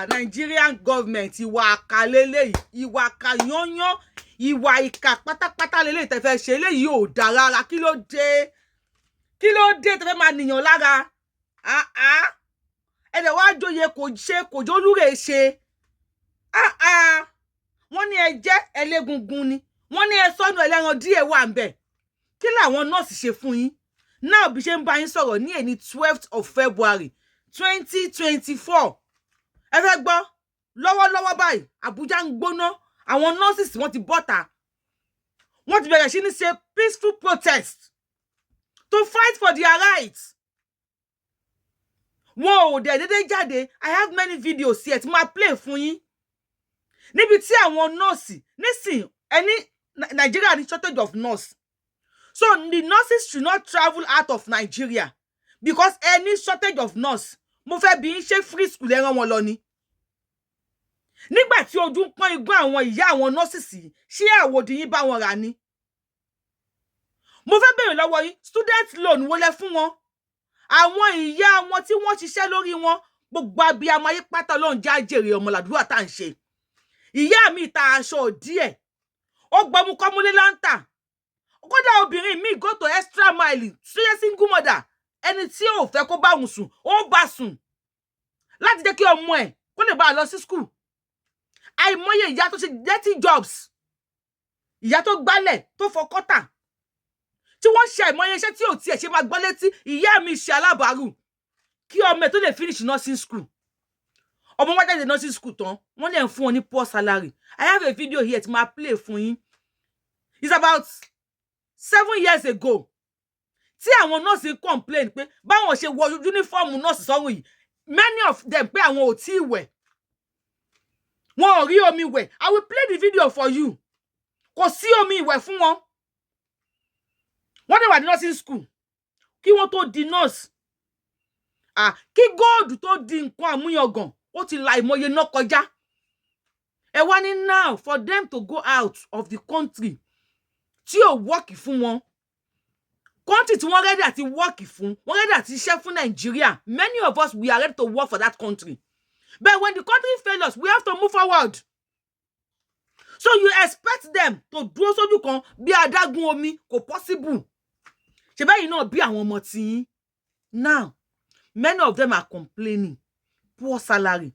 Nigerian government ìwà àkà lélẹ́yìí, ìwà àkà yányán, ìwà ìkà pátápátá lélẹ́yìí tẹ́ fẹ́ ṣe eléyìí ò dá rárá. Kí ló dé tẹ́ fẹ́ máa nìyàn lára? Ẹ̀dẹ̀ wá jóye kò ṣe kò jólúre ṣe. Wọ́n ní ẹ jẹ́ ẹlẹ́gungun ni, wọ́n ní ẹ sọ́nù ẹlẹ́ran díẹ̀ wà ń bẹ̀. Kí làwọn nọ́ọ̀sì ṣe fún yín? Náà bí ṣe ń bá yín sọ̀rọ̀ ní èní 12th of February 2024. Ẹ fẹ́ gbọ́, lọ́wọ́lọ́wọ́ báyìí Abuja ń gbóná, àwọn nurses wọ́n ti bọ́ta, wọ́n ti bẹ̀rẹ̀ sí ní ṣe peaceful protest to fight for their rights. Wọn ò dẹ̀ dédé jáde. I have many videos here tí máa play fún yín níbi tí àwọn nọ́ọ̀sì nísìn ẹni Nigeria ní shortage of nurse, so the nurses should not travel out of Nigeria because any shortage of nurse. Mo fẹ́ bi yín ṣe free school ẹran wọn lọ ni. Nígbà tí ojú ń pọ́n igbá àwọn ìyá àwọn nurses ṣé àwòdì yín bá wọn rà ni? Mo fẹ́ bèèrè lọ́wọ́ yín, student loan wo lẹ fún wọn? Àwọn ìyá wọn tí wọ́n ṣiṣẹ́ lórí wọn, gbogbo abiyamọ ayé pátá Ọlọ́run já jèrè ọmọ làdúrà tá à ń ṣe. Ìyá mi ta aṣọ díẹ̀, ó gbọmú kọ́múlé láńtà. Kódà obìnrin mi go to extra mile, ṣe single mother, ẹni tí ò fẹ́ kó bá òun sùn, ó bá sùn láti jẹ́ kí ọmọ ẹ̀ kó lè bá lọ sí school. Àìmọye ìyá tó ṣe dirty jobs, ìyá tó gbálẹ̀ tó fọ kọ́tà, tí wọ́n ṣe àìmọye iṣẹ́ tí ò tiẹ̀ ṣe máa gbọ́ létí. Ìyá mi ṣe alábàárù kí ọmọ ẹ̀ tó lè finish nursing school. Ọmọ wọn jáde nursing school tán, wọ́n lè fún wọn ní poor salary. I have a video here tí máa play fún yín. It's about 7 years ago tí àwọn nurse complain pé báwọn ṣe wọ uniform nurse sọ́run yìí, many of them pé àwọn ò tí wẹ̀, wọn ò rí omi wẹ̀. I will play the video for you. Kò sí omi ìwẹ̀ fún wọn. Wọ́n dẹ̀ wà ní nursing school kí wọ́n tó di nurse. Kí góòdù tó di nǹkan àmúyangàn, ó ti la ìmọye náà kọjá. Ẹ wá ní now for them to go out of the country tí ò work fún wọn. Country tí wọ́n ready àti work fún, wọ́n ready àti ṣiṣẹ́ fún Nigeria. Many of us, we are ready to work for that country. But when the country fails us, we have to move forward. So you expect them to dúró sójú kan bí adágún omi, kò possible. Ṣé báyìí náà bí àwọn ọmọ tí yín. Now, many of them are complaining. Poor salary.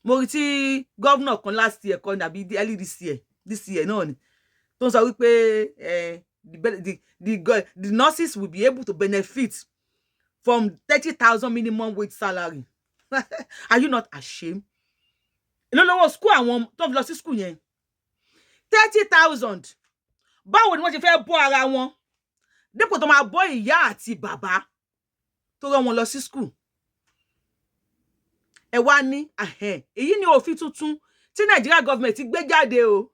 Mo rí tí governor kan last year kan àbí early this year náà ni tó ń sọ wípé the nurses will be able to benefit from 30,000 minimum wage salary. Are you not ashamed? Lọ́wọ́ school àwọn tó lọ sí school yẹn 30,000. Báwo ni wọ́n ṣe fẹ́ bọ́ ara wọn dípò tó máa bọ́ ìyá àti bàbá tó rán wọn lọ sí school? Ẹ wá ní èyí ni òfin tuntun tí Nigeria government gbé jáde o.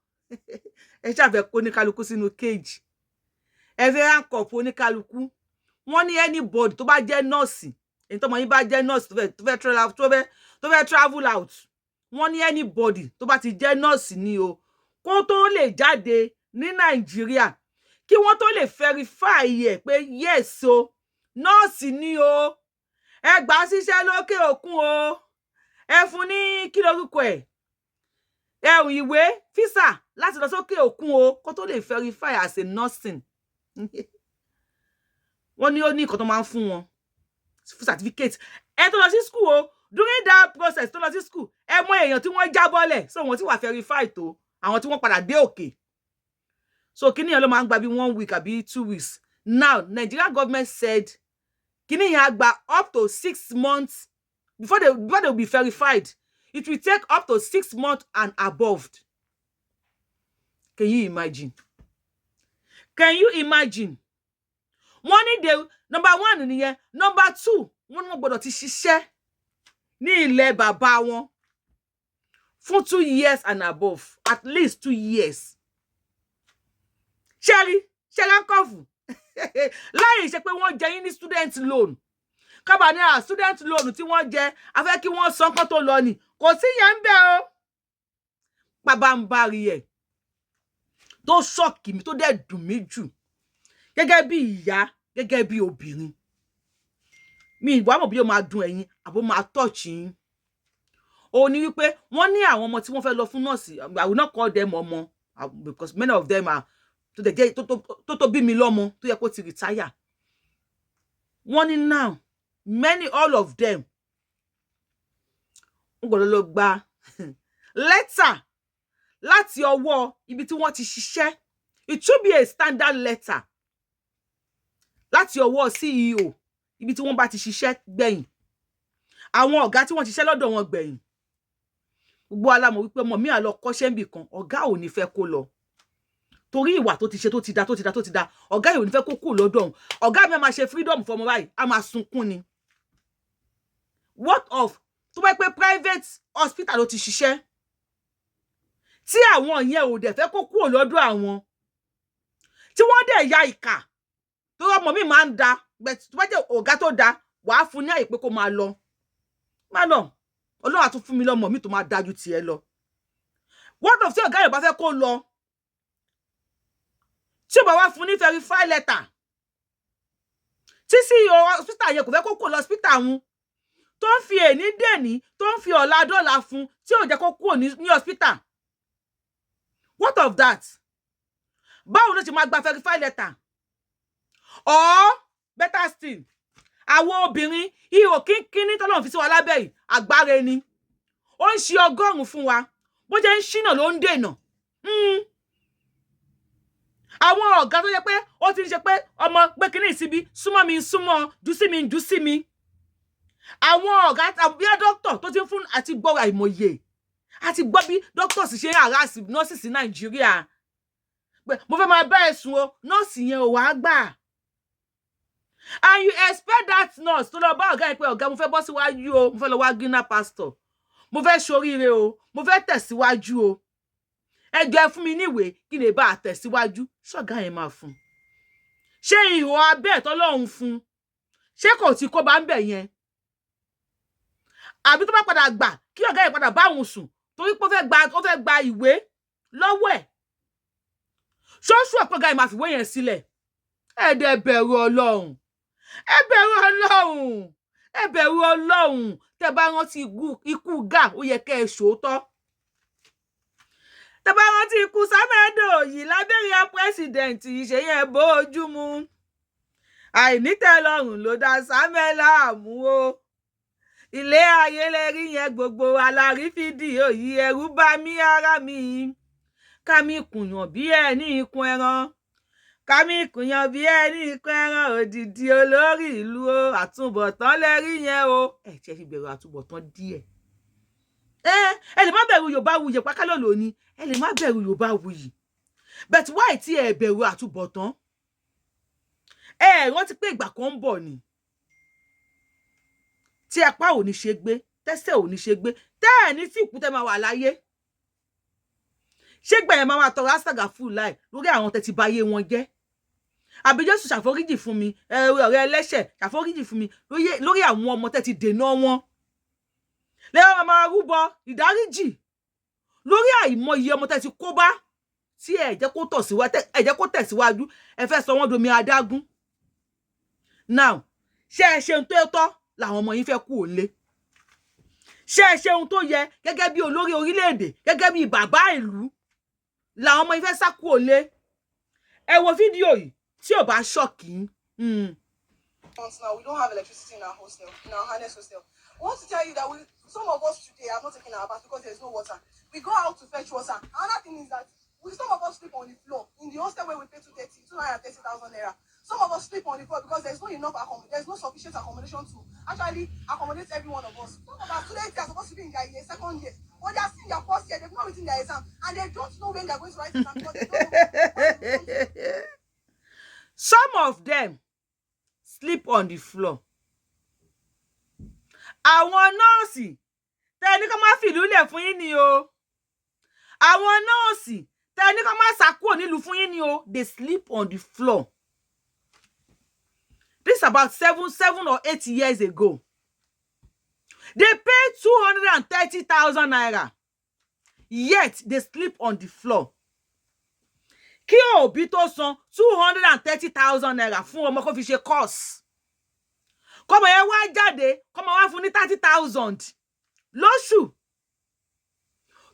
Ẹ ṣàfẹ́ kó oníkálukú sínú cage. Ẹ fẹ́ ránkọ̀pù oníkálukú. Wọ́n ní anybody tó bá jẹ́ nọ́ọ̀sì, èyí tó mọ̀ yín bá jẹ́ nọ́ọ̀sì tó fẹ́ travel out. Wọ́n ní anybody tó bá ti jẹ́ nọ́ọ̀sì ni o, kó tó lè jáde ní Nàìjíríà, kí wọ́n tó lè verify ẹ̀ pé yes o, nọ́ọ̀sì ni o, ẹ gbà síṣẹ́ lókè òkun o, ẹ fún ní kí lórúkọ ẹ̀, ìwé visa láti lọ sókè òkun o, kó tó lè verify as a nursing. Wọ́n ní ó ní nǹkan tó máa ń fún wọn certificate. Ẹ tó lọ sí school o, during that process tó lọ sí school, ẹ mọ èèyàn tí wọ́n jábọ́lẹ̀, so wọ́n ti wà verify tó àwọn tí wọ́n padà dé òkè. So kíní yẹn ló máa ń gba bí 1 week àbí 2 weeks. Now Nigeria government said kíní yẹn á gba up to 6 months before they will be verified. It will take up to 6 months and above. Can you imagine? Can you imagine? Wọ́n ní the number 1 nìyẹn. Number 2, wọ́n ní wọ́n gbọ́dọ̀ ti ṣiṣẹ́ ní ilẹ̀ bàbá wọn fún 2 years and above, at least 2 years. Ṣẹ́rí ńkọ́fù láì ṣe pé wọ́n jẹ yín ní student loan. Kábà ní student loan tí wọ́n jẹ, a fẹ́ kí wọ́n san kán tó lọ ni. Kò sí yẹn ń bẹ o. Pabambari ẹ̀ tó ṣọ́ọ̀kì mi tó dẹ̀ dùn mí jù gẹ́gẹ́ bí ìyá, gẹ́gẹ́ bí obìnrin. mi ìwà mọ̀ bí ó máa dùn ẹ̀yin àbó máa touch yín. Ó ní wípé wọ́n ní àwọn ọmọ tí wọ́n fẹ́ lọ fún nọ́ọ̀sì. I will not call them ọmọ because many of them are tó bí mi lọ́mọ tó yẹ kó ti retire. Wọ́n ní now all of them ń gbọ́dọ̀ lọ gba letter láti ọwọ́ ibi tí wọ́n ti ṣiṣẹ́. It should be a standard letter láti ọwọ́ CEO ibi tí wọ́n bá ti ṣiṣẹ́ gbẹ̀yìn. Àwọn ọ̀gá tí wọ́n ti ṣiṣẹ́ lọ́dọ̀ wọn gbẹ̀yìn. Gbogbo alámọ̀ wípé mọ̀ mí à lọ kọ́ṣẹ́ níbì kan, ọ̀gá ò ní fẹ́ kó lọ. Torí ìwà tó ti ṣe tó ti da, ọ̀gá yìí ò ní fẹ́ kó kúrò lọ́dọ̀ òun. Ọ̀gá mi máa ṣe freedom fọmọ báyìí, a máa sunkún ni. What of tó bá pé private hospital ló ti ṣiṣẹ́ tí àwọn yẹn ò dẹ̀ fẹ́ kó kúrò lọ́dọ̀ àwọn, tí wọ́n dẹ̀ ya ìkà tó ọmọ mi máa ń da, tó bá jẹ́ ọ̀gá tó da wàá fún ní àyè pé kó máa lọ. Má lọ, Ọlọ́run á tún fún mi lọ́mọ mi tó máa dájú tiẹ̀ lọ. What of tí ọ̀gá yẹn bá fẹ́ kó lọ, tí ó bá wá fún ní verify letter, tí CEO hospital yẹn kò fẹ́ kó kó lọ hospital wọn, tó ń fi èní dèní, tó ń fi ọ̀la dọ́là fún, tí ò jẹ́ kó kúrò ní hospital. What of that? Báwo ló ti máa gba verify letter? Or better still, àwọn obìnrin ihò kínkínní tọ́lọ́run fi sí wa lábẹ́ yìí agbára ẹni. Ó ń ṣe ọgọ́rùn-ún fún wa, bó jẹ́ ń ṣínà ló ń dènà. Àwọn ọ̀gá tó yẹ pé ó ti ń ṣe pé ọmọ gbé kínní síbi, súnmọ́ mi súnmọ́, jù sí mi. Àwọn ọ̀gá tàbí dókítà tó ti ń fún àti gbọ́ àìmọye, àti gbọ́ bí dókítà sì ṣe ń harass nọ́ọ̀sì sí Nàìjíríà. Mo fẹ́ máa bá ẹ sùn o, nọ́ọ̀sì yẹn ò wá gbà. And you expect that nurse tó lọ bá ọ̀gá yẹn pé ọ̀gá mo fẹ́ bọ́ síwájú o, mo fẹ́ lọ wá greener pastor, mo fẹ́ ṣoríire o, mo fẹ́ tẹ̀síwájú o, ẹ jọ̀ọ́ ẹ fún mi níwèé kí lè bá tẹ̀síwájú. Ṣọ̀gá yẹn máa fún? Ṣé ihò abẹ́ tọ́lọ́run fún, ṣé kò tí kó bá ń bẹ̀ yẹn? Àbí tó bá padà gbà kí ọ̀gá yẹn padà bá òun sùn torí pé ó fẹ́ gba ìwé lọ́wọ́ ẹ̀? Ṣóṣù ọ̀pọ̀ ọ̀gá yẹn máa fìwé yẹn sílẹ̀? Ẹ dẹ̀ bẹ̀rù Ọlọ́run. Ẹ bẹ̀rù Ọlọ́run. Ẹ bẹ̀rù Ọlọ́run. Tẹ́ bá rántí ikú Gà, ó yẹ kẹ́ ẹ ṣòótọ́. Tẹ́ bá rántí ikú Sámẹ́dò yìí lábẹ́rẹ́ president ṣe yẹn bójú mu. Àìnítẹ́lọ́rùn ló dá Sámẹ́lá àmú o. Ilé ayé lẹ́rí yẹn gbogbo alárí fídíò yìí, ẹ̀rù bà mí ara mi. Ká mi kùnyàn bí ẹni ikùn ẹran. Kámi kùnyàn bí ẹni ikùn ẹran, òdìdí olórí ìlú o, àtúbọ̀tán lẹ́rí yẹn o. Ẹ ṣe fi bẹ̀rù àtúbọ̀tán díẹ̀. Ẹ lè má bẹ̀rù Yorùbáwùyí pákálò lónìí, ẹ lè má bẹ̀rù Yorùbáwùyí. But why tí ẹ bẹ̀rù àtúbọ̀tán? Ẹ rántí pé ìgbà kan ń bọ̀ ni tí apá ò ní ṣe gbé, tẹ́sẹ̀ ò ní ṣe gbé, tẹ́ ẹ̀ ní tí ìkútẹ́ máa wà láyé. Ṣé gbẹ̀yẹn máa tọrọ àṣàgà fún láì lórí àwọn tẹ́ ti báyé wọn jẹ́? Àbí Jésù ṣàforíjì fún mi, ọ̀rẹ́ ẹlẹ́ṣẹ̀ ṣàforíjì fún mi lórí àwọn ọmọ tẹ́ ti dènà wọn. Lẹ́yìn máa rúbọ ìdáríjì lórí àìmọye ọmọ tẹ́ ti kó bá tí ẹ jẹ́ kó tẹ̀síwájú, ẹ fẹ́ sọ wọ́n domi adágún. Now, ṣé ẹ ṣe ohun tó tọ́ làwọn ọmọ yín fẹ́ kú òlé? Ṣé ẹ ṣe ohun tó yẹ gẹ́gẹ́ bí olórí orílẹ̀-èdè, gẹ́gẹ́ bí bàbá ìlú làwọn ọmọ yín fẹ́ sá kú òlé? Ẹ wo fídíò yìí tí ò bá ṣọ́ọ̀kì. Now we don't have electricity in our hostel, in our harness hostel. I want to tell you that some of us today have not taken our bath because there's no water. We go out to fetch water. Another thing is that some of us sleep on the floor in the hostel where we pay 230,000 naira. Some of us sleep on the floor because there's no sufficient accommodation to actually accommodate every one of us. Some of our students are supposed to be in their second year, but they are still in their first year. They've not written their exam, and they don't know when they're going to write exam because they don't know. Some of them sleep on the floor. Àwọn nọ́ọ̀sì tẹ́ ní ká má fìlú lẹ̀ fún yín ni o. Àwọn nọ́ọ̀sì tẹ́ ní ká má sá kúrò nílùú fún yín ni o. They sleep on the floor. This is about 7 or 8 years ago. They paid 230,000 naira. Yet they sleep on the floor. Kí òbí tó san 230,000 naira fún ọmọ kó fi ṣe course. kọ́mọ yẹn wá jáde kọ́mọ wá fún ní 30,000 lóṣù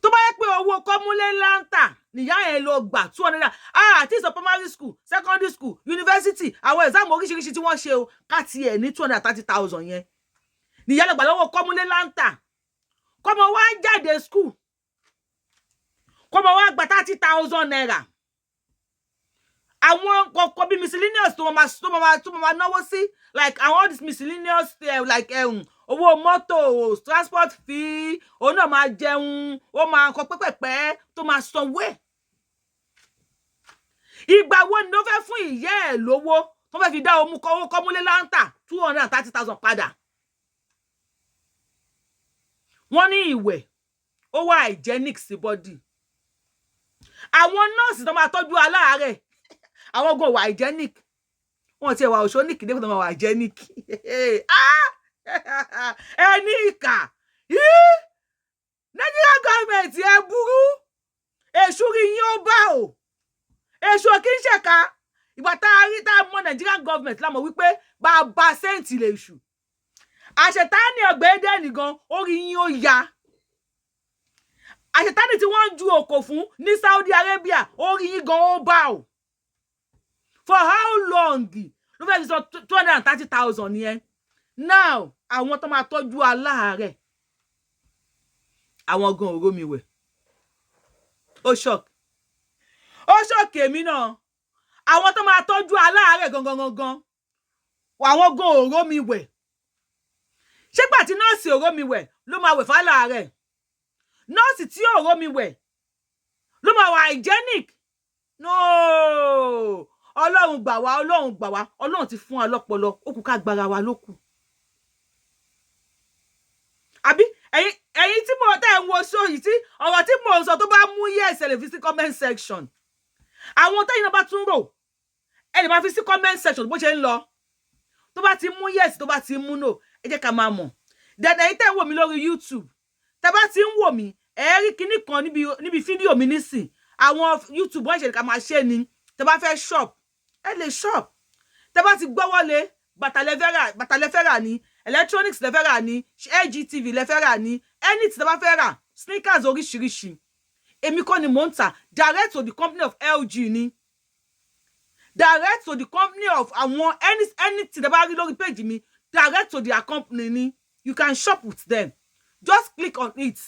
tó bá yẹ pé owó kọ́múlé láńtà nìyá yẹn ló gbà 200 àti ìsọ primary school secondary school university àwọn exam oríṣiríṣi tí wọ́n ṣe o ká tiẹ̀ ní 230,000 yẹn nìyá ló gbà lọ́wọ́ kọ́múlé láńtà kọ́mọ wá jáde school kọ́mọ wá gba 30,000 naira àwọn kọ̀ọ̀kan bí miscellaneous tó máa náwó sí like all these miscellaneous like owó mọ́tò transport fee òun náà máa jẹun ó máa kọ pẹ́pẹ́pẹ́ tó máa sanwó ẹ̀ ìgbà wo ni ló fẹ́ fún ìyá ẹ̀ lówó tó fẹ́ fi dá owó kọ́múlé láńtà 230,000 padà wọ́n ní ìwẹ̀ ó wà hygienic sí body àwọn nọ́ọ̀sì tó máa tọ́jú aláàárẹ̀ àwọn ogun wà hygienic wọ́n ti wà oceanic dé kó tó máa wà hygienic ẹni ìkà Nigerian government ẹ burú èṣù rí yín ó bá o èṣù kì í ṣèkà ìgbà tá a rí tá a mọ Nigerian government la mọ̀ wípé bàbá sẹ́ǹtì lè ṣù àṣetánì ọ̀gbẹ́dẹ́ nìgan orí yín ó ya àṣetánì tí wọ́n ń ju òkò fún ní Saudi Arabia orí yín gan ó bá o for how long ló fẹ́ fi sọ 230,000 yẹn now àwọn tó máa tọ́jú aláàárẹ̀ àwọn gan òró mi wẹ̀ ó shock èmi náà àwọn tó máa tọ́jú aláàárẹ̀ gangan àwọn gan òró mi wẹ̀ ṣé gbà tí nọ́ọ̀sì òró mi wẹ̀ ló máa wẹ̀ fáláàárẹ̀ nọ́ọ̀sì tí òró mi wẹ̀ ló máa wà hygienic no ọlọ́run gbà wá ọlọ́run ti fún wa lọ́pọlọ ó kù ká gbára wa ló kù àbí ẹ̀yin tí mo tẹ́ ń wo show yìí tí ọ̀rọ̀ tí mo ń sọ tó bá mú yes ẹ lè fi sí comment section àwọn tẹ́yìn náà bá tún rò ẹ lè máa fi sí comment section bó ṣe ń lọ tó bá ti mú yes tó bá ti mú no ẹ jẹ́ ká máa mọ̀ dẹ̀dẹ̀ yìí tẹ́ ń wò mí lórí YouTube tẹ́ bá ti ń wò mí ẹ rí kinní kan níbi fídíò mi nísìn àwọn YouTube wọ́n ṣe ká máa ṣe ni tẹ́ bá fẹ́ shop ẹ lè shop tẹ́ bá ti gbọ́wọ́ lé bàtà lẹ́fẹ́ rà ní electronics lẹ́fẹ́ rà ní LGTV lẹ́fẹ́ rà ní anything tẹ́ bá fẹ́ rà sneakers oríṣiríṣi èmi kọ́ ni mò ń tà direct to the company of LG ni direct to the company of àwọn anything tẹ́ bá rí lórí page mi direct to their company ni you can shop with them just click on it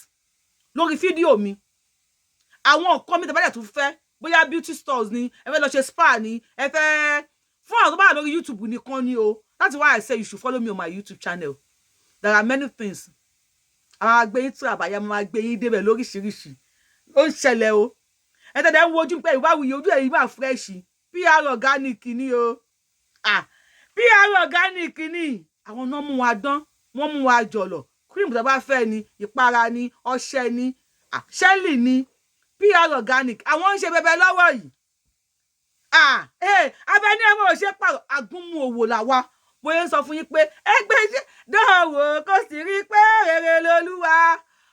lórí fídíò mi àwọn nǹkan mi tẹ́ bá dẹ̀ tún fẹ́ bóyá beauty stores ni ẹ fẹ́ lọ ṣe spa ni ẹ fẹ́ fún àwọn tó bá wà lórí YouTube nìkan ni o that's why I say you should follow me on my YouTube channel there are many things àwọn agbẹ́yìn tí àbáyá máa gbẹ́yìn débẹ̀ lóríṣiríṣi ó ń ṣẹlẹ̀ o ẹ tẹ́tẹ́ ń wojú pé ìwáwùyí ojú ẹ̀yìn wà fresh PR organic ni o PR organic ni àwọn náà mú wa dán wọ́n mú wa jọ̀lọ̀ cream tó bá fẹ́ ni ìpara ni ọṣẹ ni ṣẹ́lì ni PR organic àwọn ń ṣe bẹbẹ lọ́wọ́ yìí abẹni ẹmọ ò ṣe pààrọ̀ agúnmu òwò làwa bóyá ń sọ fún yín pé ẹgbẹ́ dánwò kò sì rí pé rere lolúwa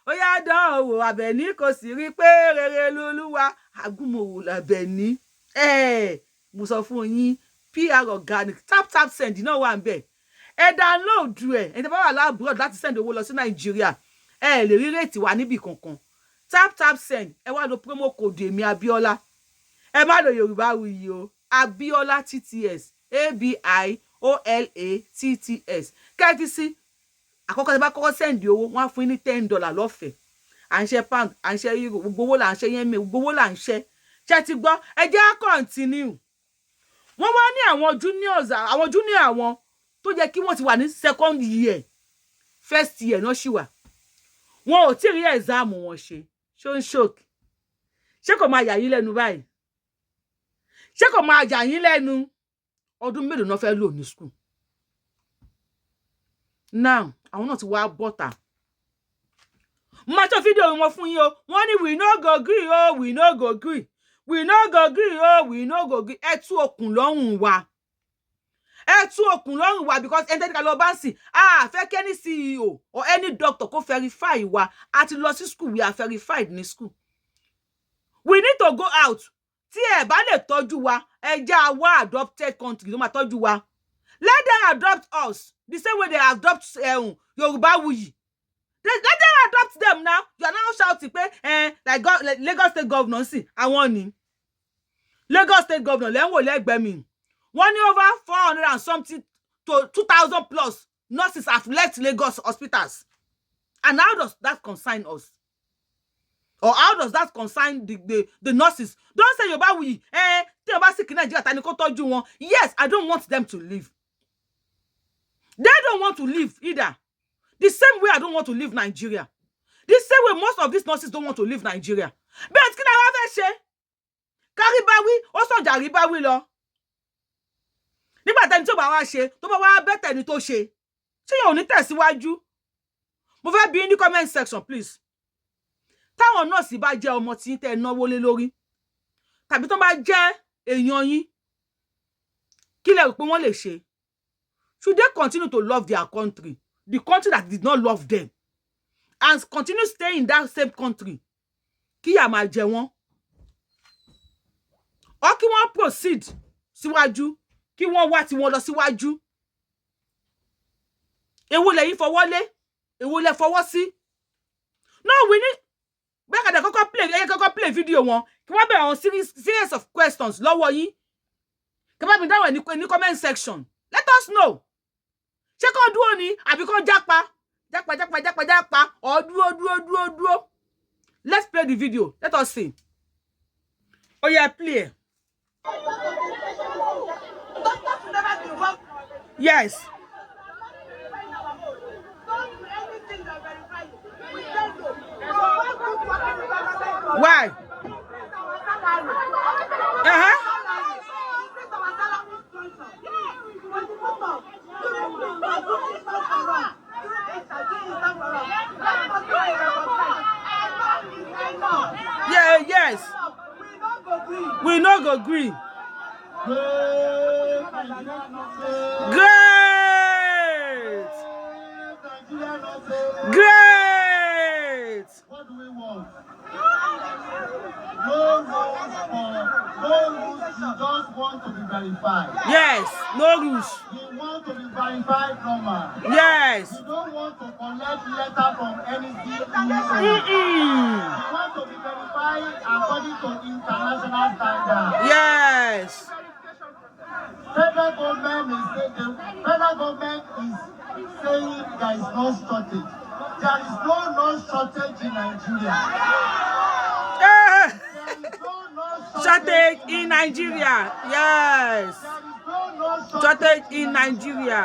ó yá dánwò Àbẹ̀ní kò sì rí pé rere lolúwa agúnmu òwò làbẹ̀ní mo sọ fún yín PR organic tap send náà wà ń bẹ̀ ẹ download ẹ ẹni tó bá wà láàbúrò láti send owó lọ sí Nàìjíríà ẹ lè rí rèètì wà níbì kankan tap send ẹ wá lo promo code èmi Abíọ́lá ẹ má lo Yorùbáwùyí o Abíọ́lá TTS ABIOLA kẹ́ẹ̀tì sí àkọ́kọ́ tí bá kọ́kọ́ send owó wọ́n á fún yín ní $10 lọ́fẹ̀ẹ́ à ń ṣe pound à ń ṣe euro gbogbo owó là ń ṣe yẹn mi gbogbo owó là ń ṣe ti gbọ́ ẹ jẹ́ á continue wọ́n wá ní àwọn juniors àwọn junior àwọn tó yẹ kí wọ́n ti wà ní second year first year náà ṣì wà wọn ò tí rí exam wọn ṣe ṣó ń ṣòkè ṣé kò máa yà yín lẹ́nu báyìí ṣé kò máa yà yín lẹ́nu ọdún mélòó náà fẹ́ lò ní school now àwọn náà ti wá bọ́tà máa tó fídíò wọn fún yín o wọ́n ní we no go gree o we no go gree we no go gree o we no go gree ẹ tú okùn lọ́rùn wa because ẹni ká lọ bá ń sìn fẹ́ kí any CEO or any doctor kó verify wa a ti lọ sí school we are verified ní school we need to go out tí ẹ bá lè tọ́jú wa ẹ jẹ́ àwa adopted country ló máa tọ́jú wa Let them adopt us the same way they adopt Yorubawuyi. Let them adopt them now. You are now shouting, like Lagos State Governor, see, I want him. Lagos State Governor, let me let me. One over 400 and something to 2,000 plus nurses have left Lagos hospitals. And how does that concern us? Or how does that concern the nurses? Don't say Yorubawuyi, yes, I don't want them to leave. They don't want to leave either. The same way I don't want to leave Nigeria. The same way most of these nurses don't want to leave Nigeria. But kí la wá fẹ́ ṣe? Karibawi, ó sọ jaribawi lọ. Nígbà tẹ́ni tó bá wá ṣe, tó bá wá bẹ́tẹ̀ ni tó ṣe. Ṣé yẹn ò ní tẹ̀síwájú? Mo fẹ́ bi in the comment section, please. Táwọn nọ́ọ̀sì bá jẹ́ ọmọ tí tẹ́ náwó lé lórí. Tàbí tó bá jẹ́ èèyàn yín. Kí lẹ rò pé wọ́n lè ṣe? Should they continue to love their country? The country that did not love them, and continue staying in that same country. Kí yà máa jẹ wọ́n. Or kí wọ́n proceed síwájú. Kí wọ́n wá tí wọ́n lọ síwájú. Èwo lẹ̀yin fọwọ́ lé? Èwo lẹ fọwọ́ sí? No, we need. Bẹ́ẹ̀ kàdé kọ́kọ́ play video wọn. Kí wọ́n bẹ̀rẹ̀ àwọn series of questions lọ́wọ́ yín. Kí wọ́n bí dáwọn ní comment section. Let us know. Ṣé kó dúró ni àbí kó jápa? Jápa. Or dúró. Let's play the video. Let us see. Oh yeah, play. Yes. Why? Yeah, yes. We no go green. Great. What do we want? No rules. You just want to be verified. Yes, no rules. You want to be verified normal. Yes. You don't want to collect letter from any CEO. You want to be verified according to international standards. Yes. Federal government is saying there is no shortage. There is no shortage in Nigeria. Shortage in Nigeria. Yes. Shortage in Nigeria.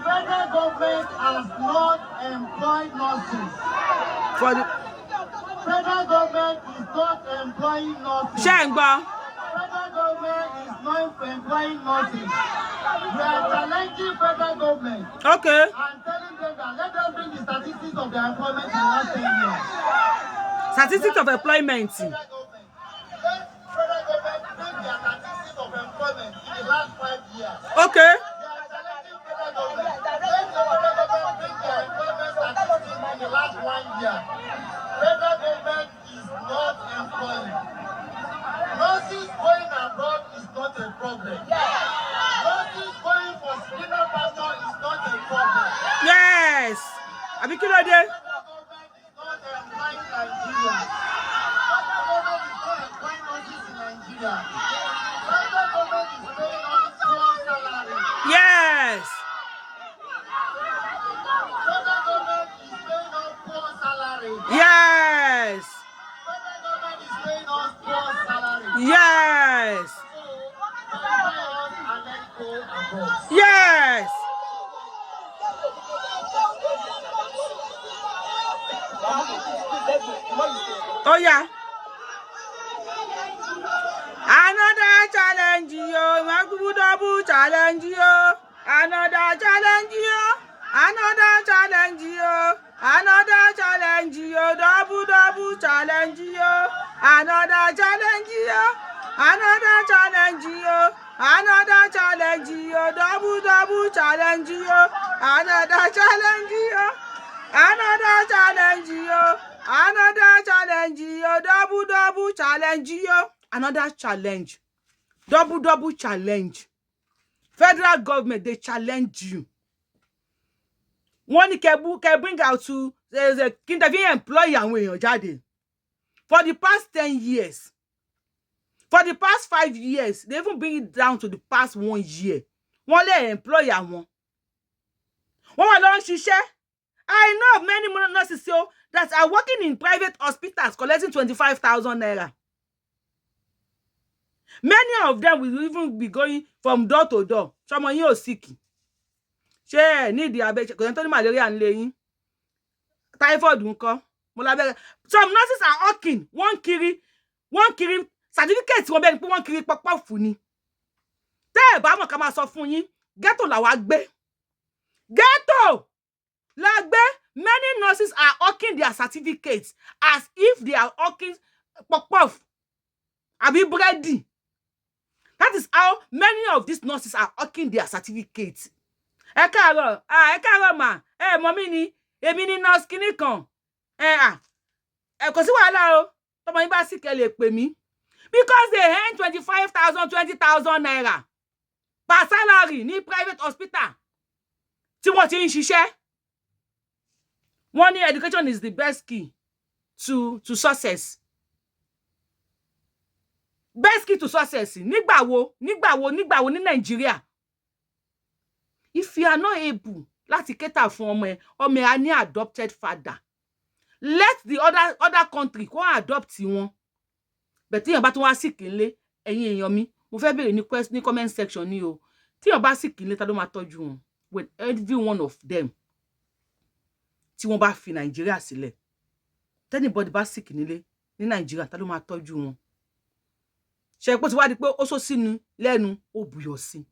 Federal government has not employed nurses. Federal government is not employing nurses. Federal government is not employing nurses. We are challenging federal government. Okay. And telling them that let them bring the statistics of their employment in the last 10 years. Statistics of employment. Federal government bring their statistics of employment in the last 5 years. Okay. We are challenging federal government. Let the federal government bring their employment statistics in the last 1 year. Federal government is not employing. Nurses going abroad is not a problem. Nurses going for senior pastor is not a problem. Yes. Abi kí ló dé? Federal government is not employing Nigeria. Federal government is not employing nurses in Nigeria. Federal government is paying us poor salary. Yes. Federal government is paying us poor salary. Yes. Federal government is paying us poor salary. Yes. So, Yes. Oh yeah. Another challenge, yo. Double challenge, yo. Another challenge, yo. Another challenge, yo. Another challenge, yo. Double challenge, yo. Another challenge, yo. Another challenge, yo. Another challenge, yo. Double challenge, yo. Another challenge, yo. Another challenge, yo. Another challenge, yo. Double challenge, yo. Another challenge. Double challenge. Federal government, they challenge you. One can bring out to interview employee and way jáde. For the past 10 years, for the past 5 years, they even bring it down to the past 1 year. One lay employer one. One alone share. I know of many nurses that are working in private hospitals collecting 25,000 naira. Many of them will even be going from door to door. Someone you sick. She need diabetes. Because Anthony malaria and laying. Typhoid nko. Some nurses are hawking. One kiri certificate wọ́n bẹ́ẹ̀ ni pé wọ́n kiri pọpọ fún ni. Tẹ́ ẹ bá mọ̀ ká máa sọ fún yín. Ghetto la wá gbé. Ghetto la gbé. Many nurses are hawking their certificates as if they are hawking pọpọ. Àbí bready. That is how many of these nurses are hawking their certificates. Ẹ káàárọ̀ ma. Mọ̀mí ni, èmi ni nurse kíní kan. Kò sí wàhálà o. Tọ́mọ yín bá sick ẹ lè pè mí. Because they earn 25,000, 20,000 naira per salary ní private hospital. Tí wọ́n ti ń ṣiṣẹ́. Wọ́n ní education is the best key to success. Best key to success. Nígbà wo ní Nigeria. If you are not able láti cater fún ọmọ ẹ á ní adopted father. Let the other country go adopt wọn. But tí yàn bá tún wá sick nílé, ẹ̀yin èèyàn mi, mo fẹ́ bèrè ní comment section ni o. Tí yàn bá sick nílé, ta ló máa tọ́jú wọn? With every one of them. Tí wọ́n bá fi Nigeria sílẹ̀. Anybody bá sick nílé ní Nigeria, ta ló máa tọ́jú wọn? Ṣé pé tí wá di pé ó sọ sínú lẹ́nu ó buyọ̀ sí.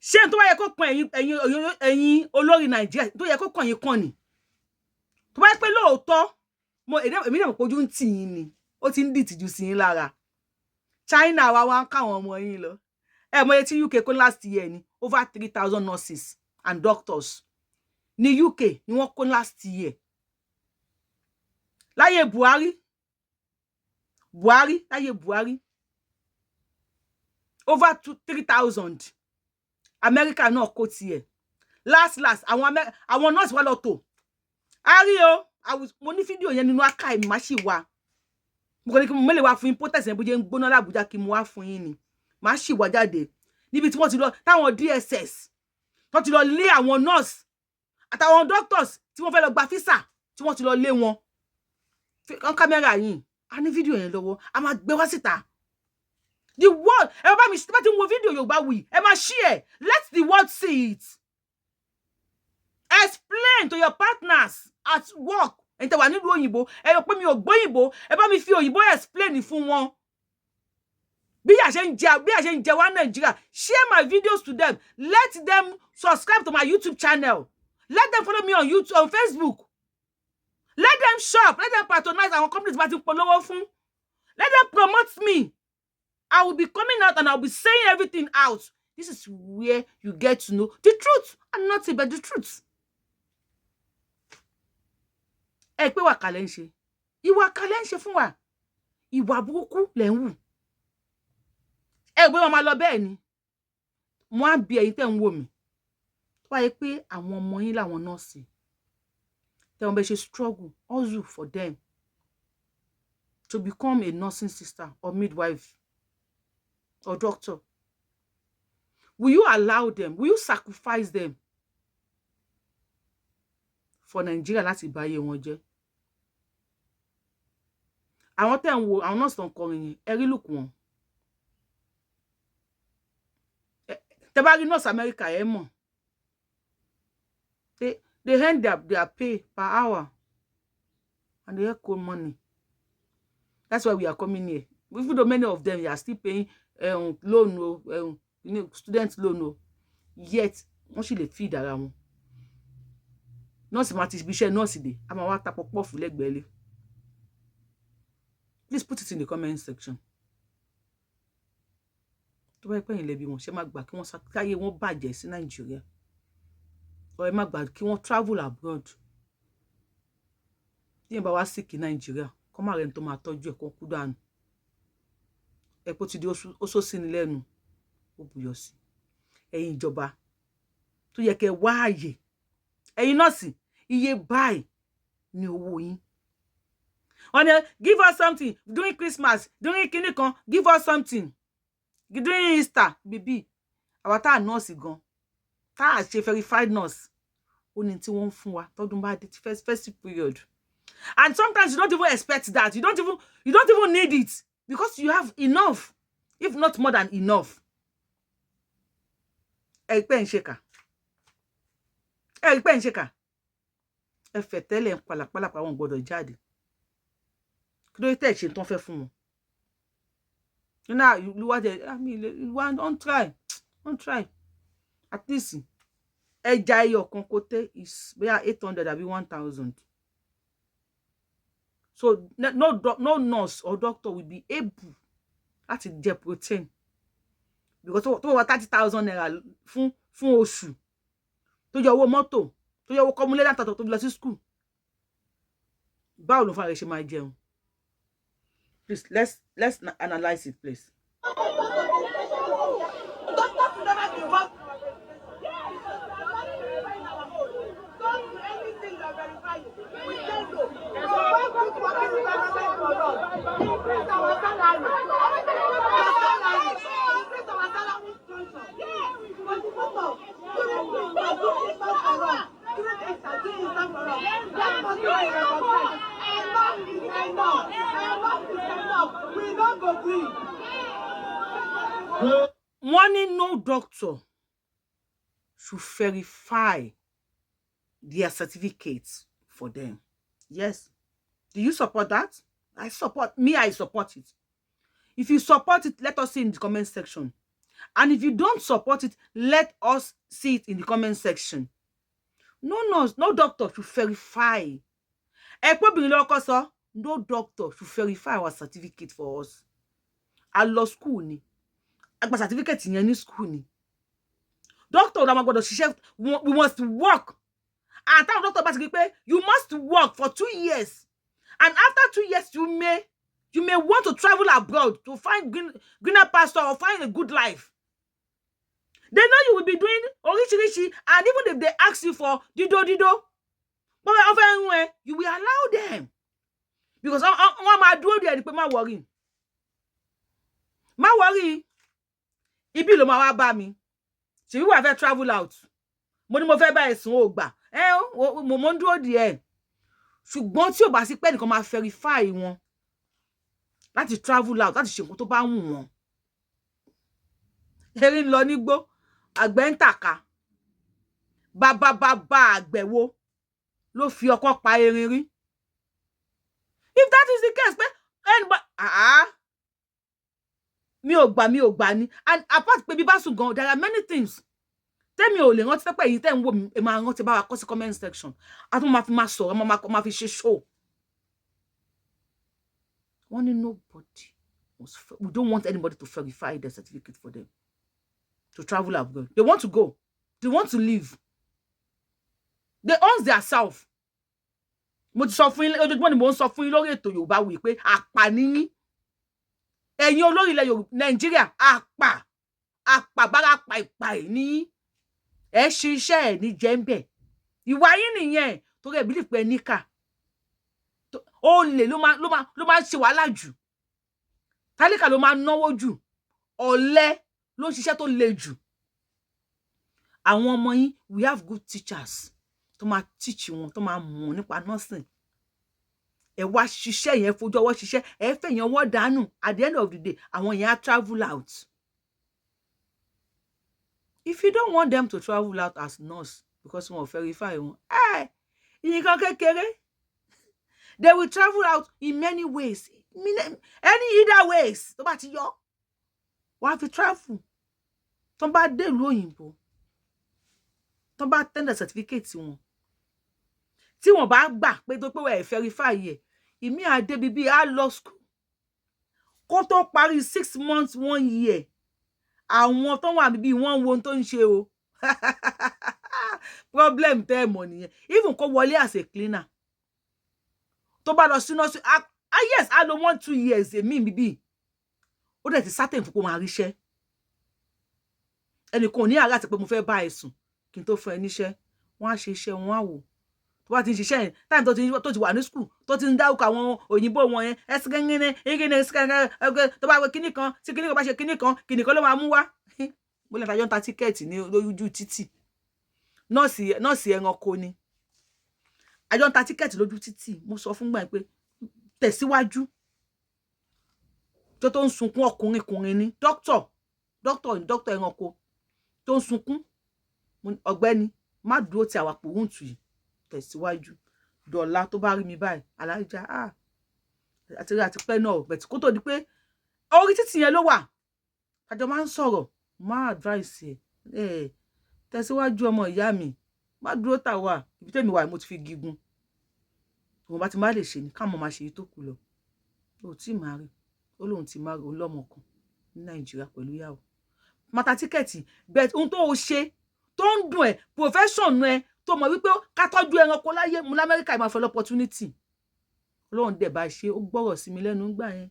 Ṣé tó wá yẹ kó kan ẹ̀yin olórí Nigeria, tó yẹ kó kan yín kan ni. Tó bá pé lóòótọ́ èmi náà pojú ń tì yín ni. Ó ti ń dìtìjú sí yín lára. China wá ń káwọn ọmọ yín lọ. Mọ̀ tí UK kó last year ni over 3,000 nurses and doctors. Ní UK ni wọ́n kó last year. Láyé Buhari over 3,000. America náà kó tiẹ̀. Last àwọn nurse wá lọ tó. Ari o, mo ní fídíò yẹn nínú archive mi má ṣì wà. Mo ní kí mo lè wá fún yín protest yẹn bó jẹ́ ń gbóná l'Abuja kí mo wá fún yín ni. Má ṣì wá jáde. Níbi tí wọ́n ti lọ táwọn DSS tó ti lọ lé àwọn nurse àtàwọn doctors tí wọ́n fẹ́ lọ gba visa tí wọ́n ti lọ lé wọn. On camera yín. A ní fídíò yẹn lọ́wọ́. A máa gbé wá síta. The world, ẹ bá mi ṣe bá ti wo fídíò Yorùbáwùyí, ẹ máa share. Let the world see it. Explain to your partners at work. Ẹ tẹ́ wà nílùú òyìnbó, ẹ rò pé mi ò gbóyìnbó, ẹ bá mi fi òyìnbó explain fún wọn. Bí a ṣe ń jẹ wá Nigeria, share my videos to them. Let them subscribe to my YouTube channel. Let them follow me on YouTube, on Facebook. Let them shop, let them patronize our companies bá ti polówó fún. Let them promote me. I will be coming out and I'll be saying everything out. This is where you get to know the truth and nothing but the truth. Ẹ pé wà kálẹ̀ ń ṣe. Ìwà kálẹ̀ ń ṣe fún wa. Ìwà burúkú lẹ̀ ń wù. Ẹ gbé wọn máa lọ bẹ́ẹ̀ ni. Mo á bi ẹ̀yin tẹ́ ń wò mí. Tó bá yẹ pé àwọn ọmọ yín làwọn nọ́ọ̀sì. Tẹ́ wọn bẹ ṣe struggle, hustle for them to become a nursing sister or midwife or doctor. Will you allow them? Will you sacrifice them for Nigeria láti báyé wọn jẹ́? Àwọn tẹ́ ń wo àwọn nurse tó ń kọrin yẹn, ẹ rí look wọn. Tẹ́ bá rí nurse America ẹ mọ̀. They earn their pay per hour and they earn money. That's why we are coming here. Even though many of them are still paying loan, student loan, yet wọ́n sì lè feed ara wọn. Nurse ma ti bíṣẹ́ nurse dé, a máa wá ta pọ̀pọ̀ fún lẹ́gbẹ̀ẹ́ lé. Please put it in the comment section. Tó bá pẹ́ yín lẹ́bi wọn, ṣé má gbà kí wọ́n káyé wọn bàjẹ́ sí Nigeria. Or ẹ má gbà kí wọ́n travel abroad. Tí yẹn bá wá sick in Nigeria, kọ́ máa rẹ̀ ní tó máa tọ́jú ẹ̀ kó kú dànù. Ẹ pé ó ti di ó só sí ni lẹ́nu, ó buyọ̀ sí. ẹ̀yin ìjọba tó yẹ kẹ́ wá àyè ẹ̀yin nọ́ọ̀sì iye báyìí ni owó yín. Wọ́n ní give us something during Christmas, during kíní kan, give us something during Easter. Bíbí àwa tá nọ́ọ̀sì gan tá ṣe verified nurse ó ní tí wọ́n fún wa tọ́dún bá dé festive period. And sometimes you don't even expect that. You don't even need it because you have enough, if not more than enough. Ẹ pé ń ṣèkà. Ẹ pé ń ṣèkà. Ẹ fẹ́ tẹ́lẹ̀ pàlàpàlà pa wọn gbọ́dọ̀ jáde. Kí ló tẹ́ ṣe tán fẹ́ fún wọn? You know, you want don't try. Don't try. At least ẹja ẹyọ kan kote is bóyá 800 àbí 1,000. So no nurse or doctor will be able to get protein because tó wá 30,000 naira fún oṣù tó yọ owó mọ́tò tó yọ owó kọmúlé láti tó lọ sí school. Báwo ló fà rẹ̀ ṣe máa jẹun? Please let's analyze it, please. One no doctor should verify their certificates for them. Yes. Do you support that? I support it. If you support it, let us see in the comment section. And if you don't support it, let us see it in the comment section. No nurse, no doctor should verify. No doctor should verify our certificate for us. I love school ni. Agba certificate in any school ni. Doctor, we must work. And that doctor basically you must work for 2 years. And after 2 years, you may want to travel abroad to find greener pasture or find a good life. They know you will be doing orichi, and even if they ask you for dido, but you will allow them. Because ma worry. Ma worry. Ibi lo ma wa ba mi. Ṣé wí wá fẹ́ travel out. Mo ní mo fẹ́ bá ẹ̀sùn ó gbà. Mo ń dúró díẹ̀. Ṣùgbọ́n tí ó bá sí pé nìkan máa verify wọn láti travel out láti ṣe nǹkan tó bá wù wọ́n. Erin lọ nígbó, àgbẹ̀ ń tàka. Bàbá àgbẹ̀ wo ló fi ọkọ́ pa erin rí? If that is the case, mi ò gbà ni. And apart pé bí bá sùn gan, there are many things. Tell me ò lè rántí pé èyí tẹ́ ń wò mí, ẹ máa rántí bá wa kọ sí comment section. A tún máa fi máa sọ̀rọ̀, máa fi ṣe show. Nobody we don't want anybody to verify their certificate for them to travel abroad. They want to go. They want to live. They own their self. Mo ti sọ fún yín ojoojúmọ́ ni mo ń sọ fún yín lórí ètò Yorùbáwùyí pé àpà ni yín. Ẹ̀yin olórí ilẹ̀ Nàìjíríà àpà bára pa ìpà ni yín. Ẹ ṣe iṣẹ́ ẹ̀ ní jẹ́ńbẹ̀. Ìwà yín nìyẹn torí ẹ believe pé níkà. Olè ló máa ṣe wàhálà jù. Tálíkà ló máa náwó jù. Ọ̀lẹ ló ṣiṣẹ́ tó le jù. Àwọn ọmọ yín, we have good teachers tó máa teach wọn, tó máa mọ̀ nípa nursing. Ẹ wá ṣiṣẹ́ yẹn fojú ọwọ́ ṣiṣẹ́, ẹ fẹ́ yẹn wọ́n dànù. At the end of the day, àwọn yẹn á travel out. If you don't want them to travel out as nurse because wọ́n verify wọn, nǹkan kékeré. They will travel out in many ways. Either ways. Tó bá ti yọ. Wọ́n á fi travel. Tó bá dé ìlú òyìnbó. Tó bá tender certificate wọn. Tí wọ́n bá gbà pé tó pé wọ́n verify yẹ. Ìmí àdé bíbí á lọ school. Kó tó parí 6 months, 1 year. Àwọn tó wà bíbí wọ́n wo ohun tó ń ṣe o. Problem tẹ́ mọ̀ nìyẹn. Even kó wọlé as a cleaner. Tó bá lọ sí nurse, yes, I don't want 2 years èmi bíbí. Ó dẹ̀ ti certain fún kó máa ríṣẹ́. ẹnìkan ò ní àrà àti pé mo fẹ́ bá ẹ sùn kí n tó fún ẹ níṣẹ́ wọ́n á ṣe iṣẹ́ wọn á wò tó bá ti ń ṣiṣẹ́ yẹn táìmù tó ti wà ní skul tó ti ń dárúkọ àwọn òyìnbó wọn yẹn tó bá wọ kíní kan tí kíní kan bá ṣe kíní kan ló máa mú wá mo lè tàjọ́ ń ta tíkẹ́ẹ̀tì ní lójú títì nọ́ọ̀sì ẹranko ni àjọ ń ta tíkẹ́ẹ̀tì lójú títì mo sọ fún gbà pé tẹ̀síwájú tó ń sunkún ọkùnrin ni dókítà ẹranko tó ń sunkún ọ̀gbẹ́ni má dúró ti àwa pòrúǹtù yìí tẹ̀síwájú dọ̀la tó bá rí mi báyìí alájà àti pẹ́ náà bẹ̀tì kó tó di pé orí títì yẹn ló wà àjọ máa ń sọ̀rọ̀ má advice ẹ̀ tẹ̀síwájú ọmọ ìyá mi má dúró tàwa ibi tẹ́mi wà mo ti fi gígùn òun bá ti má lè ṣe ní káàmọ́ máa ṣe èyí tó kù lọ ó tí máa rí ó lóun ti máa rí òun lọ́mọ kan ní Nàìjíríà pẹ̀lú ìyàwó mata tíkẹ́ẹ̀tì bẹ́ẹ̀ ohun tó o ṣe tó ń dùn ẹ̀ profession ẹ̀ tó mọ̀ wípé ká tọ́jú ẹranko láyé mu l'Amẹ́ríkà ìmọ̀ fẹ́ opportunity Ọlọ́run dẹ̀ bá ṣe ó gbọ́rọ̀ sí mi lẹ́nu ńgbà yẹn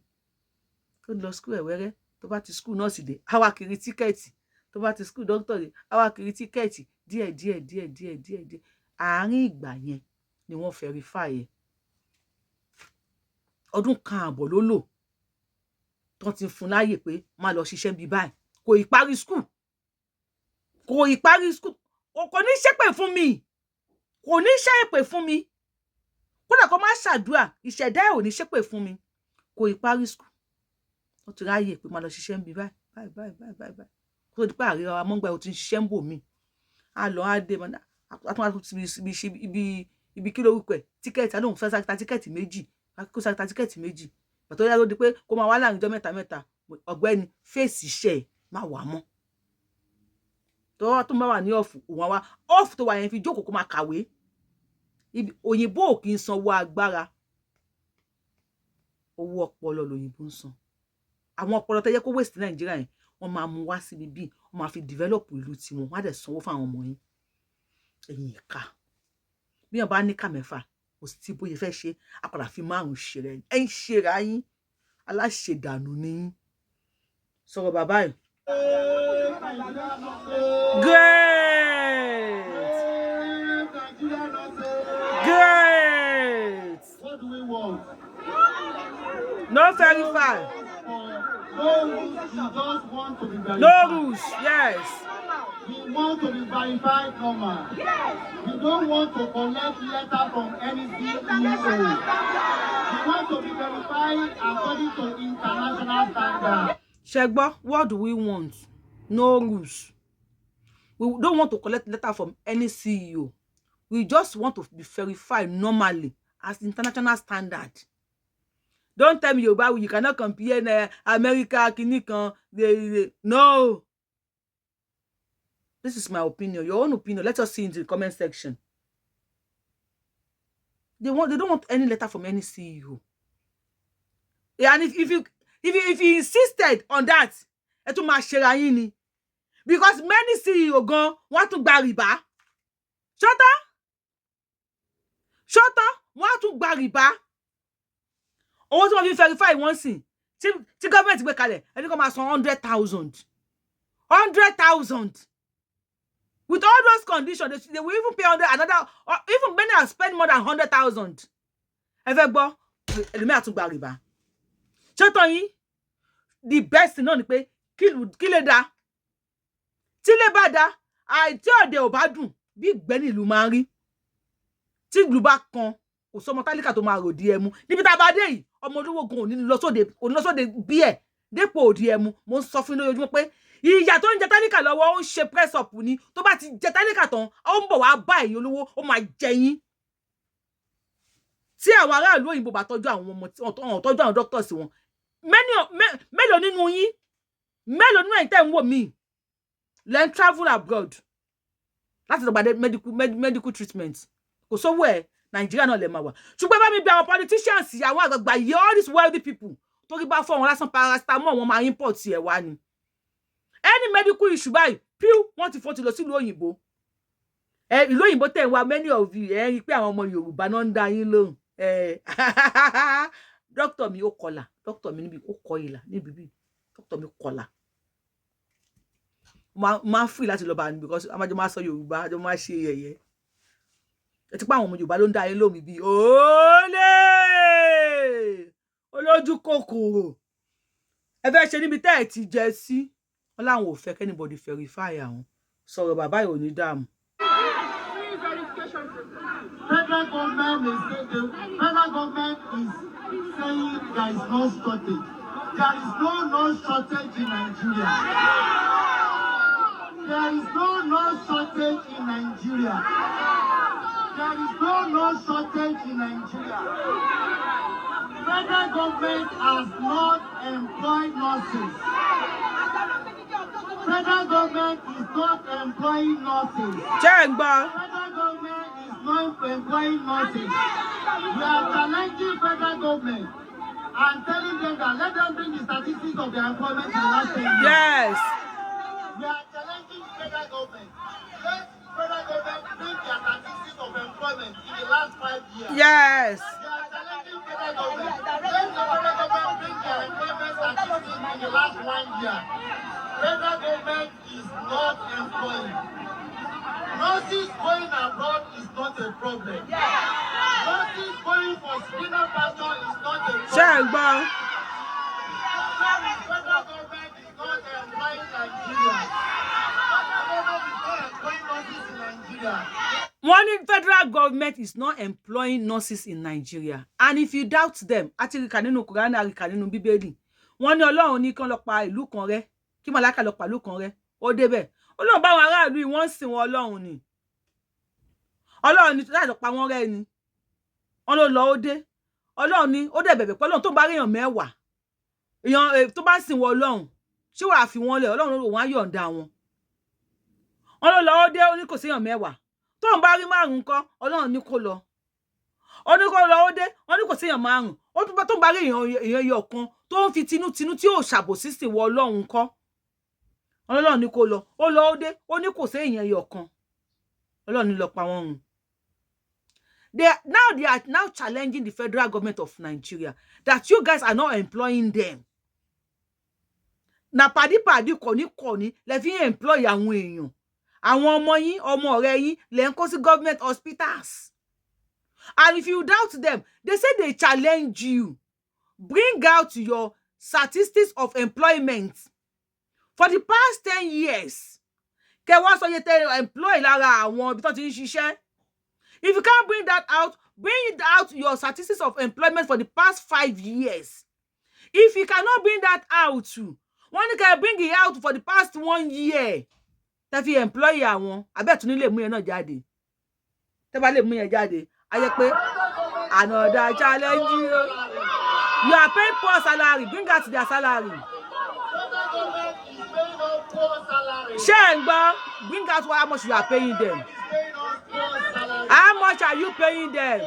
tó lọ school ẹ̀wẹ́rẹ́ tó bá ti school nọ́ọ̀sì dé àwa kiri tíkẹ́ẹ̀tì tó bá ti school doctor dé àwa kiri tíkẹ́ẹ̀tì díẹ̀ àárín ìgbà yẹn ni wọ́n verify ẹ̀ ọdún kan àbọ̀ ló lò tó ti fún láyè pé má lọ ṣiṣẹ́ bí báyìí kò ì parí school kò ní ṣépè fún mi kódà kó má ṣàdúrà ìṣẹ̀dá ẹ̀ ò ní ṣépè fún mi kò ì parí school ó ti ráyè pé má lọ ṣiṣẹ́ bí báyìí kó tó di pé àríra wa mọ́ngbà ó ti ń ṣiṣẹ́ ń bò mí a lọ á dé ibi kí lórúkọ ẹ̀ tíkẹ́ẹ̀tì alóhùn fẹ́ sáré ta tíkẹ́ẹ̀tì méjì kó sáré ta tíkẹ́ẹ̀tì méjì pàtó yá ló di pé kó máa wá láàrin ọjọ́ mẹ́ta ọ̀gbẹ́ni fèsì iṣẹ́ ẹ̀ má wà mọ́ tó bá wà ní ọ̀fù òun wá ọ̀fù tó wà yẹn fi jókòó kó máa kàwé òyìnbó ò kì í sanwó agbára owó ọpọlọ lòyìnbó ń san àwọn ọpọlọ tó yẹ kó waste Nàìjíríà yẹn wọ́n máa mú wá síbi bíi wọ́n máa fi develop ìlú tiwọn wọ́n á dẹ̀ sanwó fún àwọn ọmọ yín ẹ̀yin ìka bí wọ́n bá ní ká mẹ́fà kò sí tí bóyá fẹ́ ṣe àpàdà fi márùn ṣe rẹ̀ ẹ̀yin ṣera yín aláṣẹdànù ni yín sọ̀rọ̀ bàbá ẹ̀. Great. What do we want? No verify. No rules, we just want to be verified. No rules, yes. We want to be verified, normal. We don't want to collect letter from any CEO. We want to be verified according to international standards. Shegbo, what do we want? No rules. We don't want to collect letter from any CEO. We just want to be verified normally as international standard. Don't tell me you cannot compare America, Kinikan. No. This is my opinion. Your own opinion. Let us see in the comment section. They don't want any letter from any CEO. And if you insisted on that, etu ma ṣera yín ni. Because many CEO gan want to gba rìbá. Shota want to gba rìbá. Owó tí wọ́n fi verify wọ́n sìn. Tí government gbé kalẹ̀, ẹni kó máa san 100,000. 100,000. With all those conditions, they will even pay another, or even many have spent more than 100,000. Ẹ fẹ́ gbọ́, ẹlòmíì á tún gba rìbá. Ṣọ́tọ̀ yín, the best náà ni pé kí lè dá. Tí lè bá dá, àìtí ọ̀dẹ̀ ò bá dùn, bí ìgbẹ́ni ìlú máa ń rí. Tí ìlú bá kan, kò sọmọ tálíkà tó máa ròdì ẹmu. Níbi tá a bá dé yìí, ọmọ olówó gan ò ní lọ sóde bí ẹ̀ dépò òdì ẹmu. Mo ń sọ fún yín lójoojúmọ́ pé ìyà tó ń jẹ tálíkà lọ́wọ́ ó ń ṣe press up ni. Tó bá ti jẹ tálíkà tán, ó ń bọ̀ wá bá ẹ̀yin olówó, ó máa jẹ yín. Tí àwọn aráàlú òyìnbó bá tọ́jú àwọn ọmọ tọ́jú àwọn doctors wọn, mélòó nínú yín, mélòó nínú ẹ̀yin tẹ́ ń wò mí lẹ́ ń travel abroad láti lọ gbàdé medical treatment. Kò sówó ẹ̀ Nàìjíríà náà lè máa wà. Ṣùgbọ́n bá mi bí àwọn politicians, àwọn àgbàgbà yìí, all these wealthy people, torí bá fọ́ wọn lásán paracetamol wọn máa import ẹ̀ wá ni. Any medical issue báyìí, wọ́n ti fọ́ ti lọ sílùú òyìnbó. Ìlú òyìnbó tẹ̀ ń wá many of you rí pé àwọn ọmọ Yorùbá náà ń dá yín lóhùn. Doctor mi ó kọlà, doctor mi níbi ó kọ ìlà níbi bí doctor mi kọlà. máa free láti lọ bá ní because àmàjọ máa sọ Yorùbá àjọ máa ṣe yẹ̀yẹ́ ẹ ti pa àwọn ọmọ Yorùbá ló ń dá yín lómi bíi olè olójú kòkòrò ẹ fẹ́ ṣe níbi tẹ́ ẹ ti jẹ sí wọn láwọn ò fẹ́ kẹ́nìbọ̀dì verify àwọn sọ̀rọ̀ bàbá yìí ò ní dààmú. Federal government is saying there is no shortage. There is no shortage in Nigeria. There is no shortage in Nigeria. There is no shortage in Nigeria. Federal government has not employed nurses. Federal government is not employing nurses. Federal government is not employing nurses. We are challenging federal government and telling them that let them bring the statistics of their employment in the last 10 years. Yes. We are challenging federal government. Let federal government bring their statistics of employment in the last 5 years. Yes. We are challenging federal government. Let the federal government bring their employment statistics in the last 1 year. Federal government is not employing. Nurses going abroad is not a problem. Nurses going for spinal pastor is not a problem. Federal government is not employing Nigeria. Federal government is not employing nurses in Nigeria. One federal government is not employing nurses in Nigeria. And if you doubt them, àti ká nínú Quran, àti ká nínú Bíbélì. Wọ́n ní Ọlọ́run ní kán lọ pa ìlú kan rẹ́, kí màláíkà lọ pa ìlú kan rẹ́. Ó débẹ̀. Ọlọ́run bá wọn aráàlú yìí wọ́n sìn wọn Ọlọ́run ni. Ọlọ́run ní láti pa wọ́n rẹ́ ni. Wọ́n ló lọ ó dé. Ọlọ́run ní ó dẹ̀ bẹ̀bẹ̀ pé Ọlọ́run tó bá rí èèyàn mẹ́wàá. Èèyàn tó bá sìn wọn Ọlọ́run, ṣé wàá fi wọ́n lẹ̀ Ọlọ́run ló wọ́n á yọ̀ǹda wọn. Wọ́n ló lọ ó dé ó ní kò sí èèyàn mẹ́wàá. Tó ń bá rí márùn kọ́ Ọlọ́run ní kó lọ. Ó ní kó lọ ó dé wọ́n ní kò sí èèyàn márùn. Ó tún bá tó ń bá rí èèyàn yọ kan tó ń fi tinútinú tí ò ṣàbòsí sìn wọ Ọlọ́run kọ́. Ọlọ́run ní kó lọ. Ó lọ ó dé ó ní kò sí èèyàn yọ kan. Ọlọ́run ní lọ pa wọ́n run. They are now challenging the federal government of Nigeria that you guys are not employing them. Na padi koni le fi employ àwọn èèyàn. Àwọn ọmọ yín, ọmọ ọ̀rẹ́ yín lẹ ń kó sí government hospitals. And if you doubt them, they say they challenge you. Bring out your statistics of employment for the past 10 years. Kẹ wá sọ yẹ tẹ employ lára àwọn ibi tó ti ń ṣiṣẹ́. If you can't bring that out, bring out your statistics of employment for the past 5 years. If you cannot bring that out, one can bring it out for the past 1 year. Tẹ́ fi employ àwọn, abẹ́ tún nílé mú yẹn náà jáde. Tẹ́ bá lè mú yẹn jáde, a jẹ́ pé another challenge. You are paying poor salary, bring out their salary. Shengba, bring out how much you are paying them. How much are you paying them?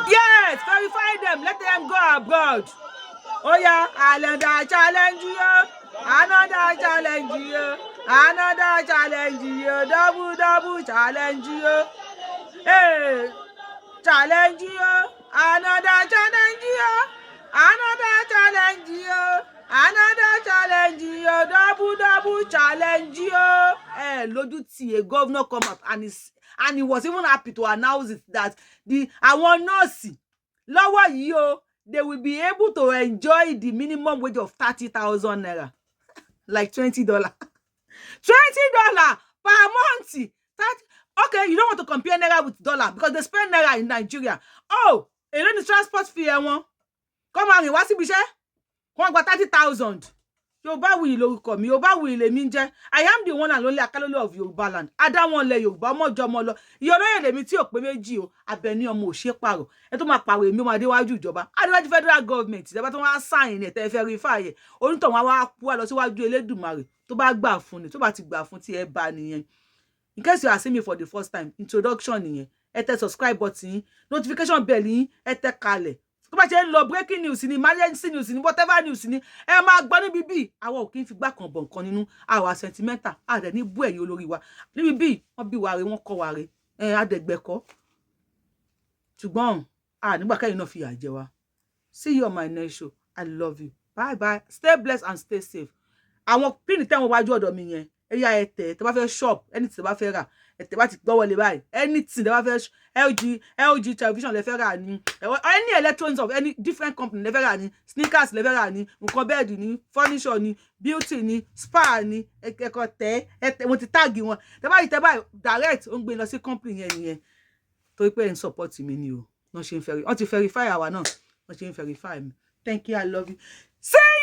Yes, verify them. Let them go abroad. Oh yeah, another challenge you. Another challenge you. Another challenge you. Double challenge you. Hey, challenge you. Another challenge you. Another challenge you. Another challenge you. Double challenge you. Lójú tí a governor come up and he was even happy to announce it that àwọn nọ́ọ̀sì lọ́wọ́ yìí o, they will be able to enjoy the minimum wage of 30,000 naira. Like $20. $20 per month. Okay, you don't want to compare naira with dollar because they spend naira in Nigeria. Oh, èló ni transport fee wọn. Come on, wá síbi iṣẹ́. Wọ́n gba 30,000. Yorubawuyi lórúkọ mi, Yorubawuyi lèmi ń jẹ́. I am the one and only Akalolo of Yoruba land. Ada wọn lẹ Yorùbá ọmọ jọ ọmọ lọ. Ìyọ̀rọ̀ èlèmi tí ò pé méjì o, Àbẹ̀ní ọmọ ò ṣe pààrọ̀. Ẹ tó máa pààrọ̀ èmi máa déwájú ìjọba. Adéwájú federal government. Ìjọba tó wá sign ẹ̀ tẹ́ verify ẹ̀. Onítọ̀ wọn wá kú wá lọ síwájú Elédùmarè. Tó bá gbà fún ni, tó bá ti gbà fún tí ẹ bá nìyẹn. In case you are seeing me for the first time, introduction nìyẹn. Ẹ tẹ subscribe button yín, notification bell yín, ẹ tẹ kalẹ̀. Tó bá ṣe ń lọ breaking news ni, emergency news ni, whatever news ni, ẹ máa gbọ́ níbi bí àwa ò kí ń fi gbá kan bọ̀ nǹkan nínú àwa sentimental àdẹ̀ ní bú ẹ̀yin olórí wa níbi bí wọ́n bí wa re wọ́n kọ́ wa re àdẹ̀gbẹ̀kọ́ ṣùgbọ́n nígbà kẹ́yìn náà fi yà jẹ wa. See you on my next show. I love you. Bye bye. Stay blessed and stay safe. àwọn pin tẹ́ wọn wájú ọ̀dọ̀ mi yẹn ẹ̀yà ẹ̀tẹ̀ tẹ́ bá fẹ́ shop anything tẹ́ bá fẹ́ rà ẹ̀tẹ̀ bá ti gbọ́wọ́ lé báyìí anything tẹ́ bá fẹ́ LG television lẹ fẹ́ rà ní any electronics of any different company lẹ fẹ́ rà ní sneakers lẹ fẹ́ rà ní nǹkan bẹ́ẹ̀dì ní furniture ní beauty ní spa ní ẹ̀kọ́ ẹ̀tẹ̀ mo ti tag wọn tẹ́ bá direct ó ń gbé lọ sí company yẹn nìyẹn torí pé ẹ̀ ń support mi ni o wọ́n ti verify àwa náà wọ́n ṣe ń verify mi thank you I love you. See